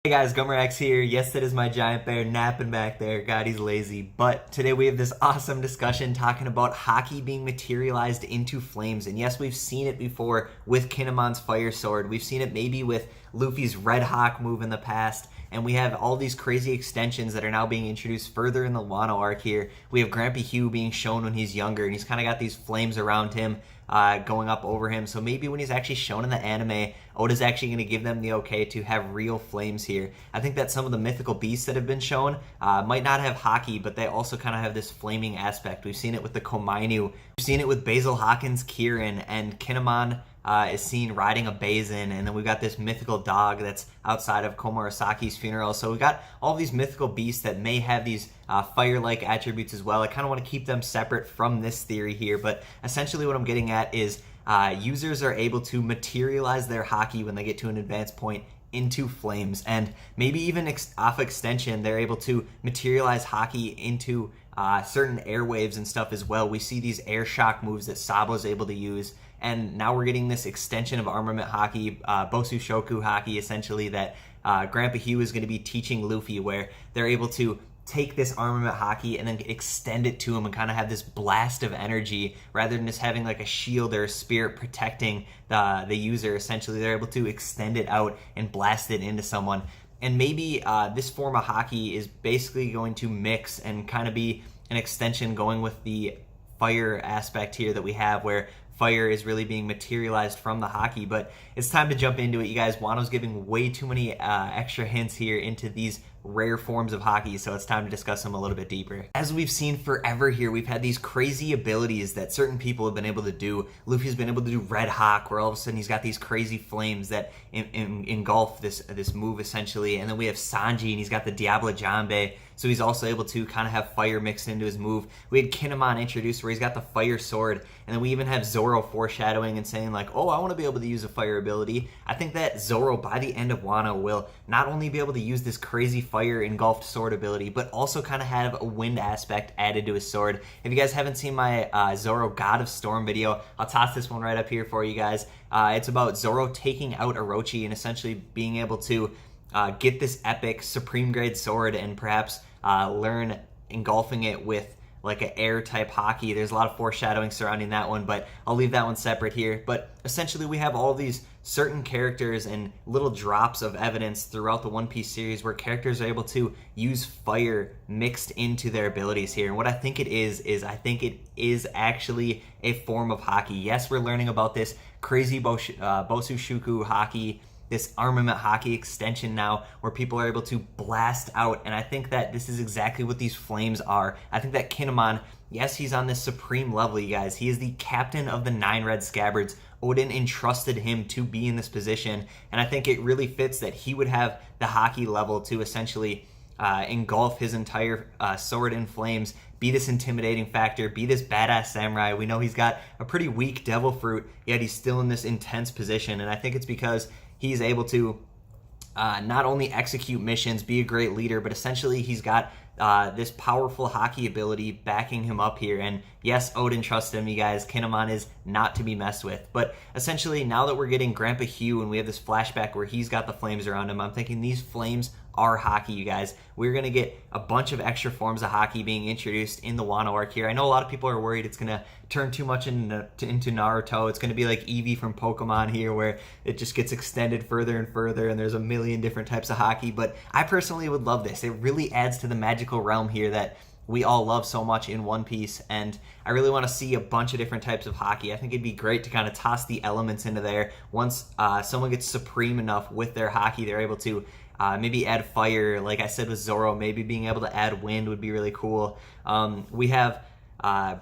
Hey guys, Gummerx here. Yes, that is my giant bear napping back there. God, he's lazy. But today we have this awesome discussion talking about Haki being materialized into flames. And yes, we've seen it before with Kinemon's fire sword. We've seen it maybe with Luffy's red hawk move in the past. And we have all these crazy extensions that are now being introduced further in the Wano arc here. We have Grandpa Hyou being shown when he's younger, and he's kind of got these flames around him. Going up over him. So maybe when he's actually shown in the anime, Oda's actually going to give them the okay to have real flames here. I think that some of the mythical beasts that have been shown might not have Haki, but they also kind of have this flaming aspect. We've seen it with the Komainu. We've seen it with Basil Hawkins' Kirin, and Kinemon is seen riding a Basin, and then we've got this mythical dog that's outside of Komurasaki's funeral. So we've got all these mythical beasts that may have these fire-like attributes as well. I kind of want to keep them separate from this theory here, but essentially what I'm getting at is users are able to materialize their Haki when they get to an advanced point into flames, and maybe even off extension they're able to materialize Haki into certain airwaves and stuff as well. We see these air shock moves that Sabo's able to use, and now we're getting this extension of armament Haki, Bosu Shoku Haki, essentially, that Grandpa Hyou is going to be teaching Luffy, where they're able to take this armament Haki and then extend it to him and kind of have this blast of energy rather than just having like a shield or a spirit protecting the user. Essentially, they're able to extend it out and blast it into someone. And maybe this form of Haki is basically going to mix and kind of be an extension going with the fire aspect here that we have, where fire is really being materialized from the Haki. But it's time to jump into it, you guys. Wano's giving way too many extra hints here into these rare forms of Haki, so it's time to discuss them a little bit deeper. As we've seen forever here, we've had these crazy abilities that certain people have been able to do. Luffy's been able to do Red Hawk, where all of a sudden he's got these crazy flames that engulf this move, essentially. And then we have Sanji, and he's got the Diable Jambe, so he's also able to kind of have fire mixed into his move. We had Kinemon introduced, where he's got the fire sword, and then we even have Zoro foreshadowing and saying like, oh, I want to be able to use a fire ability. I think that Zoro, by the end of Wano, will not only be able to use this crazy fire engulfed sword ability, but also kind of have a wind aspect added to his sword. If you guys haven't seen my Zoro God of Storm video, I'll toss this one right up here for you guys. It's about Zoro taking out Orochi and essentially being able to get this epic supreme grade sword and perhaps learn engulfing it with like an air type Haki. There's a lot of foreshadowing surrounding that one, but I'll leave that one separate here. But essentially we have all these certain characters and little drops of evidence throughout the One Piece series where characters are able to use fire mixed into their abilities here. And what I think it is I think it is actually a form of Haki. Yes, we're learning about this crazy Bosu Shuku Haki, this armament Haki extension now, where people are able to blast out. And I think that this is exactly what these flames are. I think that Kinemon, yes, he's on this supreme level, you guys. He is the captain of the 9 Red Scabbards. Odin entrusted him to be in this position, and I think it really fits that he would have the Haki level to essentially engulf his entire sword in flames, be this intimidating factor, be this badass samurai. We know he's got a pretty weak devil fruit, yet he's still in this intense position, and I think it's because he's able to not only execute missions, be a great leader, but essentially he's got this powerful Haki ability backing him up here. And yes, Odin trusts him, you guys. Kinemon is not to be messed with. But essentially, now that we're getting Grandpa Hyou and we have this flashback where he's got the flames around him, I'm thinking these flames are Haki, you guys. We're going to get a bunch of extra forms of Haki being introduced in the Wano arc here. I know a lot of people are worried it's going to turn too much into Naruto. It's going to be like Eevee from Pokemon here, where it just gets extended further and further and there's a million different types of Haki. But I personally would love this. It really adds to the magical realm here that we all love so much in One Piece, and I really want to see a bunch of different types of Haki. I think it'd be great to kind of toss the elements into there. Once someone gets supreme enough with their Haki, they're able to maybe add fire, like I said with Zoro. Maybe being able to add wind would be really cool. We have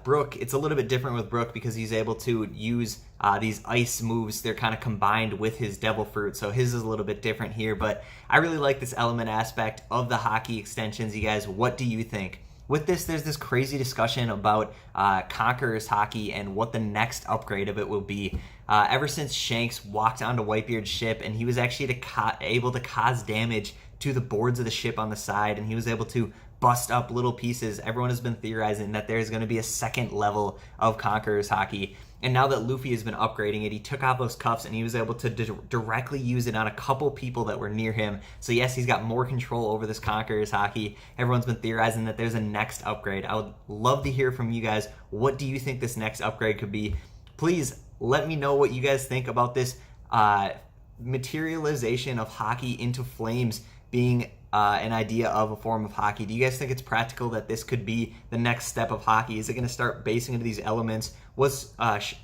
Brook. It's a little bit different with Brook because he's able to use these ice moves. They're kind of combined with his devil fruit, so his is a little bit different here. But I really like this element aspect of the Haki extensions. You guys, what do you think? With this, there's this crazy discussion about Conqueror's Haki and what the next upgrade of it will be. Ever since Shanks walked onto Whitebeard's ship and he was actually able to cause damage to the boards of the ship on the side, and he was able to bust up little pieces. Everyone has been theorizing that there's going to be a second level of Conqueror's Haki. And now that Luffy has been upgrading it, he took off those cuffs and he was able to directly use it on a couple people that were near him. So yes, he's got more control over this Conqueror's Haki. Everyone's been theorizing that there's a next upgrade. I would love to hear from you guys. What do you think this next upgrade could be? Please let me know what you guys think about this materialization of Haki into flames being an idea of a form of Haki. Do you guys think it's practical that this could be the next step of Haki? Is it going to start basing into these elements? Was Sabo's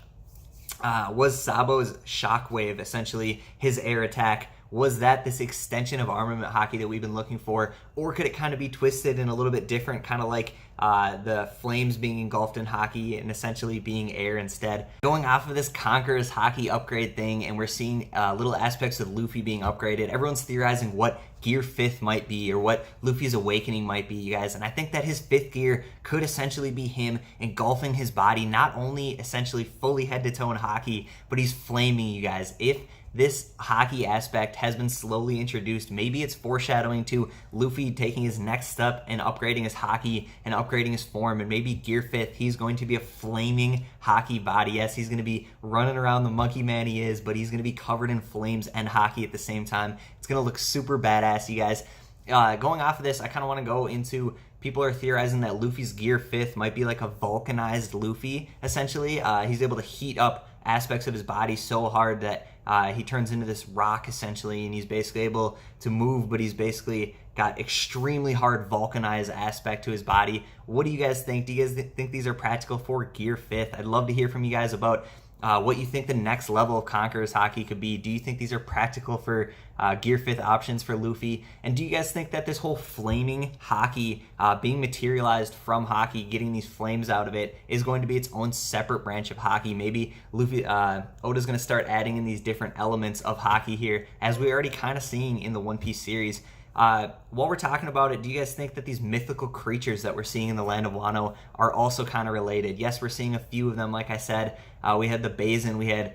shockwave essentially his air attack? Was that this extension of armament Haki that we've been looking for? Or could it kind of be twisted and a little bit different, kind of like the flames being engulfed in Haki and essentially being air instead? Going off of this Conqueror's Haki upgrade thing, and we're seeing little aspects of Luffy being upgraded. Everyone's theorizing what Gear 5th might be, or what Luffy's awakening might be, you guys. And I think that his 5th gear could essentially be him engulfing his body, not only essentially fully head to toe in Haki, but he's flaming, you guys. If this Haki aspect has been slowly introduced, maybe it's foreshadowing to Luffy taking his next step and upgrading his Haki and upgrading his form, and maybe Gear 5th, he's going to be a flaming Haki body. Yes, he's going to be running around the monkey man he is, but he's going to be covered in flames and Haki at the same time. It's going to look super badass, you guys. Going off of this, I kind of want to go into, people are theorizing that Luffy's Gear 5th might be like a vulcanized Luffy, essentially. He's able to heat up aspects of his body so hard that he turns into this rock, essentially, and he's basically able to move, but he's basically got extremely hard vulcanized aspect to his body. What do you guys think? Do you guys think these are practical for Gear 5th? I'd love to hear from you guys about what you think the next level of Conqueror's Haki could be. Do you think these are practical for Gear 5th options for Luffy? And do you guys think that this whole flaming Haki being materialized from Haki, getting these flames out of it, is going to be its own separate branch of Haki? Maybe Luffy, Oda's going to start adding in these different elements of Haki here, as we're already kind of seeing in the One Piece series. While we're talking about it, do you guys think that these mythical creatures that we're seeing in the land of Wano are also kind of related? Yes, we're seeing a few of them. Like I said, we had the Basin, we had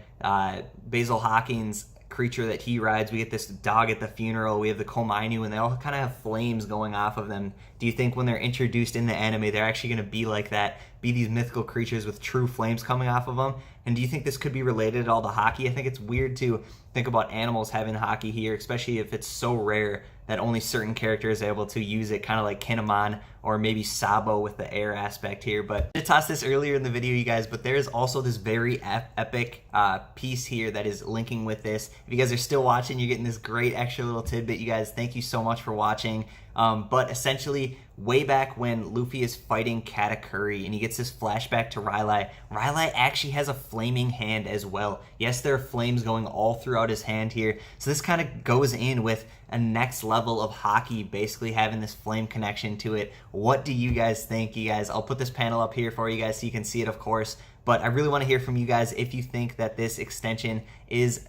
Basil Hawkins' creature that he rides, we get this dog at the funeral, we have the Komainu, and they all kind of have flames going off of them. Do you think when they're introduced in the anime, they're actually going to be like that, be these mythical creatures with true flames coming off of them? And do you think this could be related at all to Haki? I think it's weird to think about animals having Haki here, especially if it's so rare that only certain characters are able to use it, kind of like Kinemon or maybe Sabo with the air aspect here. But I tossed this earlier in the video, you guys, but there is also this very epic piece here that is linking with this. If you guys are still watching, you're getting this great extra little tidbit, you guys. Thank you so much for watching. But essentially, way back when Luffy is fighting Katakuri and he gets this flashback to Rylai, Rylai actually has a flaming hand as well. Yes, there are flames going all throughout his hand here. So this kind of goes in with a next level of Haki, basically having this flame connection to it. What do you guys think, you guys? I'll put this panel up here for you guys so you can see it, of course. But I really want to hear from you guys if you think that this extension is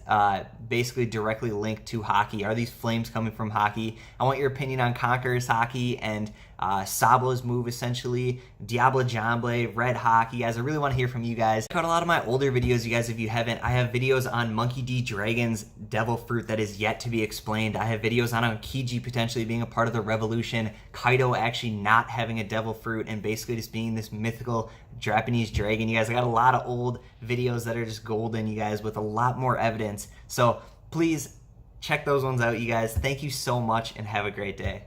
basically directly linked to Haki. Are these flames coming from Haki? I want your opinion on Conqueror's Haki and Sabo's move, essentially, Diable Jambe, Red Haki. Guys, I really want to hear from you guys. Check out a lot of my older videos, you guys, if you haven't. I have videos on Monkey D. Dragon's Devil Fruit that is yet to be explained. I have videos on Aokiji potentially being a part of the revolution, Kaido actually not having a Devil Fruit, and basically just being this mythical Japanese dragon. You guys, I got a lot of old videos that are just golden, you guys, with a lot more evidence. So please check those ones out, you guys. Thank you so much and have a great day.